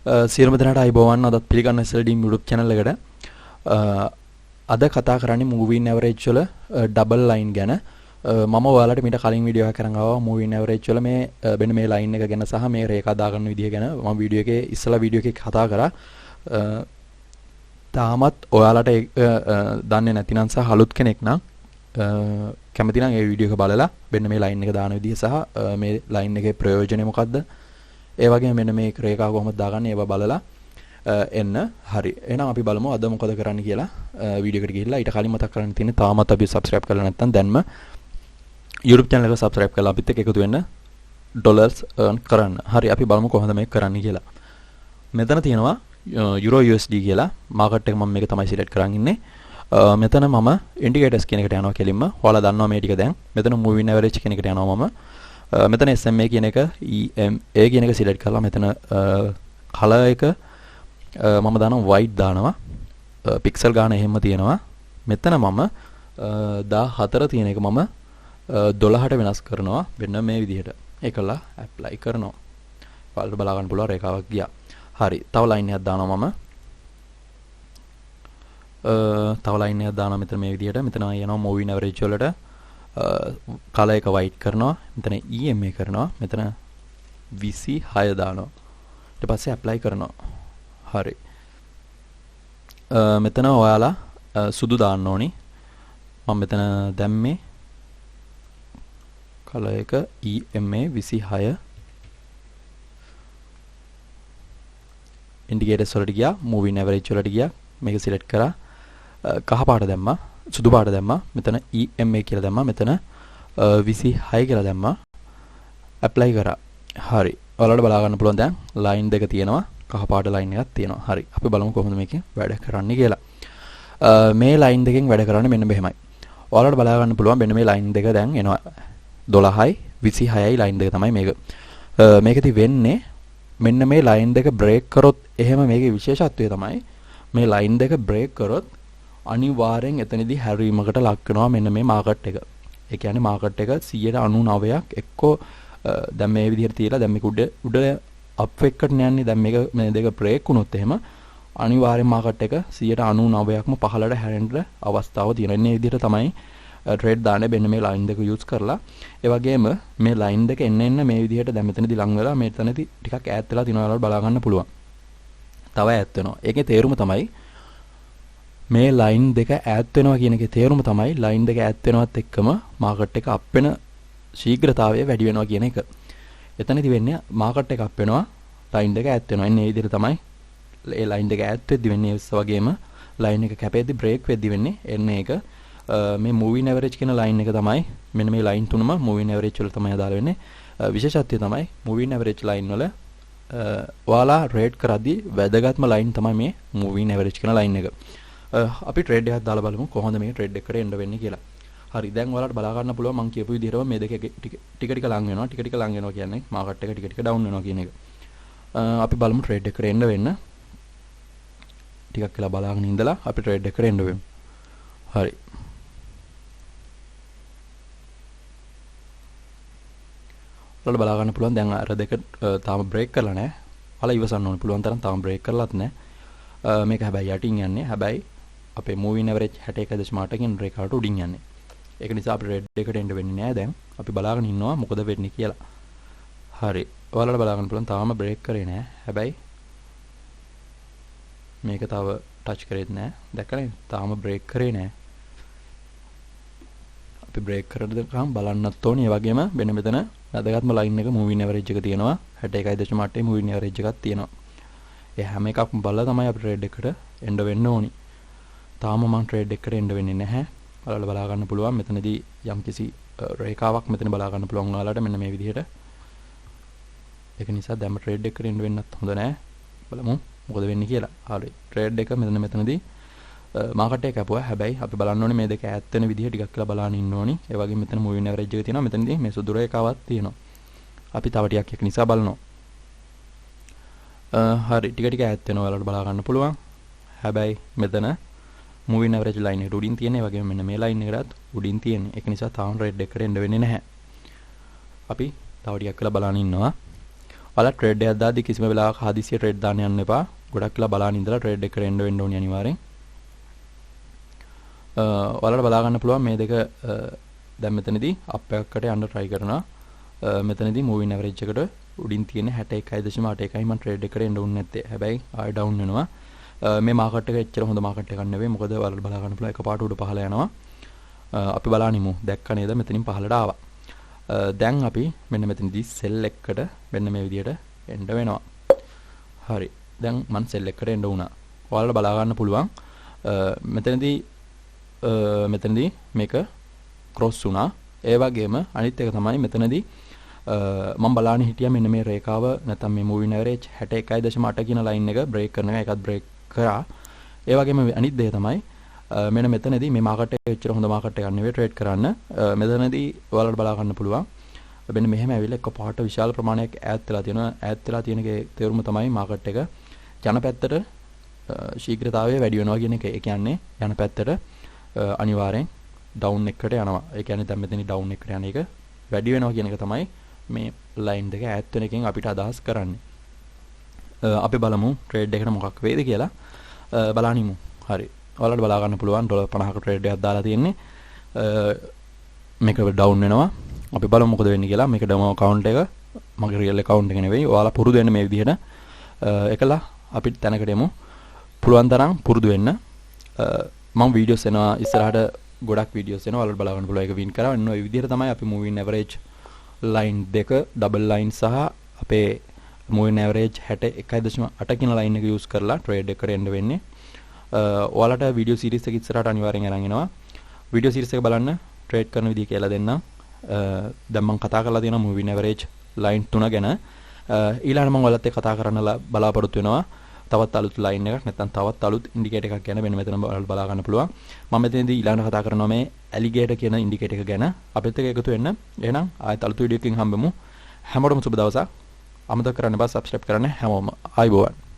සියලුම දෙනාට අයබෝවන් අදත් පිළිගන්න SLDEEM YouTube channel එකට. අද කතා කරන්නේ moving average වල double line ගැන. මම ඔයාලට මීට කලින් වීඩියෝ එකක් කරන් ආවා moving average වල මේ මෙන්න මේ line එක ගැන සහ මේ රේඛා දාගන්න විදිය ගැන මම වීඩියෝ එකේ ඉස්සලා වීඩියෝ එකේ කතා කරා. තාමත් ඔයාලට දන්නේ නැතිනම් සහ අලුත් කෙනෙක් නම් කැමති නම් ඒ වීඩියෝ එක බලලා මෙන්න මේ line එක දාන විදිය සහ මේ line එකේ ප්‍රයෝජනය මොකක්ද? ඒ වගේම මෙන්න මේ රේඛා කොහොමද දාගන්නේ ඒවා බලලා එන්න. හරි. එහෙනම් අපි බලමු අද මොකද කරන්න කියලා වීඩියෝ එකට ගිහිල්ලා ඊට කලින් මතක් කරන්න තියෙන්නේ තාමත් අපි subscribe කරලා නැත්නම් දැන්ම YouTube channel එක subscribe කරලා අපිත් එක්ක එකතු වෙන්න dollars earn කරන්න. හරි අපි බලමු කොහොමද මේක කරන්න කියලා. මෙතන තියෙනවා euro USD කියලා market එක මම මේක තමයි select කරන් ඉන්නේ. මෙතන මම indicators කියන එකට යනවා කෙලින්ම. ඔයාලා දන්නවා මේ ටික දැන්. මෙතන moving average කියන එකට යනවා මම. මෙතන SMA කියන එක EMA කියන එක select කරලා මෙතන color එක මම දානවා white දානවා. pixel ගාන එහෙම තියෙනවා. මෙතන මම 14 තියෙන එක මම 12ට වෙනස් කරනවා මෙන්න මේ විදිහට. ඒකලා apply කරනවා. ඔයාලට බලා ගන්න පුළුවන් රේඛාවක් ගියා. හරි. තව line එකක් දානවා මම. තව line එකක් දානවා මෙතන මේ විදිහට. මෙතන යනවා moving average වලට color එක white කරනවා. මෙතන EMA කරනවා. මෙතන 26 දානවා. ඊට පස්සේ apply කරනවා. හරි. මෙතන ඔයාලා සුදු දාන්න ඕනි. මම මෙතන දැම්මේ color එක EMA 26 indicators වලට ගියා, moving average වලට ගියා. මේක select කරා. කහ පාට දැම්මා, සුදු පාට දැම්මා. මෙතන EMA කියලා දැම්මා. මෙතන 26 කියලා දැම්මා. apply කරා. හරි. ඔයාලට බලා ගන්න පුළුවන් දැන් line දෙක තියෙනවා. කහ පාට line එකක් තියෙනවා. හරි. අපි බලමු කොහොමද මේකෙන් වැඩ කරන්නේ කියලා. මේ line දෙකෙන් වැඩ කරන්නේ මෙන්න මෙහෙමයි. ඔයාලට බලා ගන්න පුළුවන් මෙන්න මේ line දෙක දැන් එනවා 12යි 26යි line දෙක තමයි මේක. මේකෙදි වෙන්නේ මෙන්න මේ line දෙක break කරොත් එහෙම මේකේ විශේෂත්වය තමයි මේ line දෙක break කරොත් අනිවාර්යෙන් එතනදී හැරීමකට ලක් වෙනවා මෙන්න මේ market එක. ඒ කියන්නේ market එක 99ක් එක්කෝ දැන් මේ විදිහට තියලා දැන් මේක උඩ අප් එකට යන්නේ. දැන් මේක මේ දෙක break වුණොත් එහෙම අනිවාර්යෙන් market එක 99%ක්ම පහළට හැරෙන්න අවස්ථාව තියෙනවා. ඉන්නේ විදිහට තමයි trade දාන්නේ මෙන්න මේ line දෙක use කරලා. ඒ වගේම මේ line දෙක එන්න මේ විදිහට දැන් මෙතනදී ලං වෙලා මෙතනදී ටිකක් ඈත් වෙලා තිනවා වල බලා ගන්න පුළුවන්. තව ඈත් වෙනවා. ඒකේ තේරුම තමයි මේ line දෙක ඈත් වෙනවා කියන එකේ තේරුම තමයි line දෙක ඈත් වෙනවත් එක්කම market එක අප් වෙන ශීඝ්‍රතාවය වැඩි වෙනවා කියන එක. එතනදී වෙන්නේ market එක අප් වෙනවා, line දෙක ඈත් වෙනවා. එන්නේ මේ විදිහට තමයි ඒ line දෙක ඈත් වෙද්දි වෙන්නේ. ඒ වගේම line එක කැපෙද්දි break වෙද්දි වෙන්නේ. එන්නේ ඒක මේ moving average කියන line එක තමයි මෙන්න මේ line තුනම moving average වල තමයි අදාළ වෙන්නේ. විශේෂත්වය තමයි moving average line වල ඔයාලා trade කරද්දී වැදගත්ම line තමයි මේ moving average කියන line එක. අපි trade එකක් දාලා බලමු කොහොමද මේ trade එකට එන්න වෙන්නේ කියලා. හරි. දැන් ඔයාලට බලා ගන්න පුළුවන් මම කියපු විදිහටම මේ දෙක ටික ලං වෙනවා. ටික ලං වෙනවා කියන්නේ market එක ටික down වෙනවා කියන එක. අපි බලමු trade එකට එන්න වෙන්න. ටිකක් කියලා බලාගෙන ඉඳලා අපි trade එකට එන්න වෙමු. හරි. ඔයාලට බලා ගන්න පුළුවන් දැන් අර දෙක තාම break කරලා නැහැ. ඔයාලා ඉවසන්න ඕනේ. පුළුවන් තරම් තාම break කරලාත් නැහැ. මේක හැබැයි යටින් යන්නේ. හැබැයි අපේ moving average 61.8කින් රේඛාවට උඩින් යන්නේ. ඒක නිසා අපිට red එකට එන්න වෙන්නේ නැහැ දැන්. අපි බලාගෙන ඉන්නවා මොකද වෙන්නේ කියලා. හරි. ඔයාලට බලා ගන්න පුළුවන් තාම break කරේ නැහැ. හැබැයි මේක තව touch කරෙත් නැහැ. දැක්කනේ? තාම break කරේ නැහැ. අපි break කරද්දී බලන්නත් ඕනේ. ඒ වගේම වෙන මෙතන වැදගත්ම line එක moving average එක තියෙනවා. 61.8 moving average එකක් තියෙනවා. ඒ හැම එකක්ම බලලා තමයි අපි trade එකට එන්න වෙන්න ඕනි. තාම මම trade එකට එන්න වෙන්නේ නැහැ. ඔයාලට බලා ගන්න පුළුවන් මෙතනදී යම්කිසි රේඛාවක් මෙතන බලා ගන්න පුළුවන් ඔයාලට මෙන්න මේ විදිහට. ඒක නිසා දැන් trade එකට එන්න වෙන්නත් හොඳ නැහැ. බලමු මොකද වෙන්නේ කියලා. හරි. trade එක මෙතනදී market එක කැපුවා. හැබැයි අපි බලන්න ඕනේ මේ දෙක ඈත් වෙන විදිහ ටිකක් කියලා බලන්න ඉන්න ඕනි. ඒ වගේම මෙතන moving average එක තියෙනවා. මෙතනදී මේ සුදු රේඛාවක් තියෙනවා. අපි තව ටිකක් එක නිසා බලනවා. හරි. ටික ඈත් වෙනවා ඔයාලට බලා ගන්න පුළුවන්. හැබැයි මෙතන moving average line එකට උඩින් තියෙන. ඒ වගේම මෙන්න මේ line එකටත් උඩින් තියෙන. ඒක නිසා තාම trade එකට එන්න වෙන්නේ නැහැ. අපි තව ටිකක් කියලා බලන්න ඉන්නවා. ඔයාලා ට්‍රේඩ් එකක් දාද්දි කිසිම වෙලාවක හදිසිය ට්‍රේඩ් දාන්න යන්න එපා. ගොඩක් වෙලා බලන්න ඉඳලා ට්‍රේඩ් එකට එන්න වෙන්න ඕනේ අනිවාර්යෙන්. ඔයාලට බලා ගන්න පුළුවන් මේ දෙක දැන් මෙතනදී අප් එකකට යන්න try කරනවා. මෙතනදී moving average එකට උඩින් තියෙන 61.81යි මම ට්‍රේඩ් එකට එන්න උන්නේ නැත්තේ. හැබැයි ආයෙ ඩවුන් වෙනවා. මේ මාකට් එක එච්චර හොඳ මාකට් එකක් නෙවෙයි. මොකද ඔයාලට බලා ගන්න පුළුවන් එකපාරට උඩ පහළ යනවා. අපි බලනිමු. දැක්ක නේද මෙතනින් පහළට ආවා. දැන් අපි මෙන්න මෙතනදී සෙල් එකකට මෙන්න මේ විදිහට එන්න වෙනවා. හරි. දැන් මම සෙල් එකකට එන්න උනා. ඔයාලට බලා ගන්න පුළුවන් මෙතනදී මේක ක්‍රොස් වුණා. ඒ වගේම අනිත් එක තමයි මෙතනදී මම බලන්නේ හිටියා මෙන්න මේ රේඛාව නැත්නම් මේ moving average 61.8 කියන ලයින් එක බ්‍රේක් කරන එක එකත් බ්‍රේක් කරා. ඒ වගේම අනිත් දේ තමයි මෙන්න මෙතනදී මේ මාකට් එක එච්චර හොඳ මාකට් එකක් නෙවෙයි ට්‍රේඩ් කරන්න. මෙතනදී ඔයාලට බලා ගන්න පුළුවන්. මෙන්න මෙහෙම ඇවිල්ලා එකපාරට විශාල ප්‍රමාණයක් ඈත් වෙලා තියෙනවා. ඈත් වෙලා තියෙන එකේ තේරුම තමයි මාකට් එක යන පැත්තට ශීඝ්‍රතාවය වැඩි වෙනවා කියන එක. ඒ කියන්නේ යන පැත්තට අනිවාර්යෙන් ඩවුන් එකකට යනවා. ඒ කියන්නේ දැන් මෙතන ඩවුන් එකට යන එක වැඩි වෙනවා කියන එක තමයි මේ ලයින් දෙක ඈත් වෙන එකෙන් අපිට අදහස් කරන්නේ. අපි බලමු ට්‍රේඩ් එකට මොකක් වෙයිද කියලා. බලනිමු. හරි. ඔයාලට බලා ගන්න පුළුවන් ඩොලර් 50ක ට්‍රේඩ් එකක් දාලා තියෙන්නේ. මේක ඩවුන් වෙනවා. අපි බලමු මොකද වෙන්නේ කියලා. මේක ඩෙමෝ account එක මගේ රියල් account එක නෙවෙයි. ඔයාලා පුරුදු වෙන්න මේ විදිහට. එකලා අපි තැනකට එමු. පුළුවන් තරම් පුරුදු වෙන්න. මම වීඩියෝස් එනවා ඉස්සරහට ගොඩක් වීඩියෝස් එනවා. ඔයාලට බලා ගන්න පුළුවන් ඒක වින් කරා. ඔන්න ඔය විදිහට තමයි අපි moving average line දෙක double line සහ අපේ moving average 61.8 කියන line එක use කරලා trade එකට එන්න වෙන්නේ. ඔයාලට වීඩියෝ series එක ඉස්සරහට අනිවාර්යෙන් අරන් එනවා. වීඩියෝ series එක බලන්න trade කරන විදිහ කියලා දෙන්නම්. දැන් මම කතා කරලා තියෙනවා moving average line 3 ගැන. ඊළඟට මම ඔයාලත් එක්ක කතා කරන්න බලාපොරොත්තු වෙනවා. තවත් අලුත් line එකක් නැත්නම් තවත් අලුත් indicator එකක් ගැන මෙතන ඔයාලට බලා ගන්න පුළුවන්. මම මෙතනදී ඊළඟට කතා කරනවා මේ alligator කියන indicator එක ගැන. අපිත් එක්ක එකතු වෙන්න. එහෙනම් ආයෙත් අලුත් වීඩියෝ එකකින් හම්බෙමු. හැමෝටම සුබ දවසක්. අමතක කරන්න එපා subscribe කරන්න හැමෝම. ආයිබෝවන්.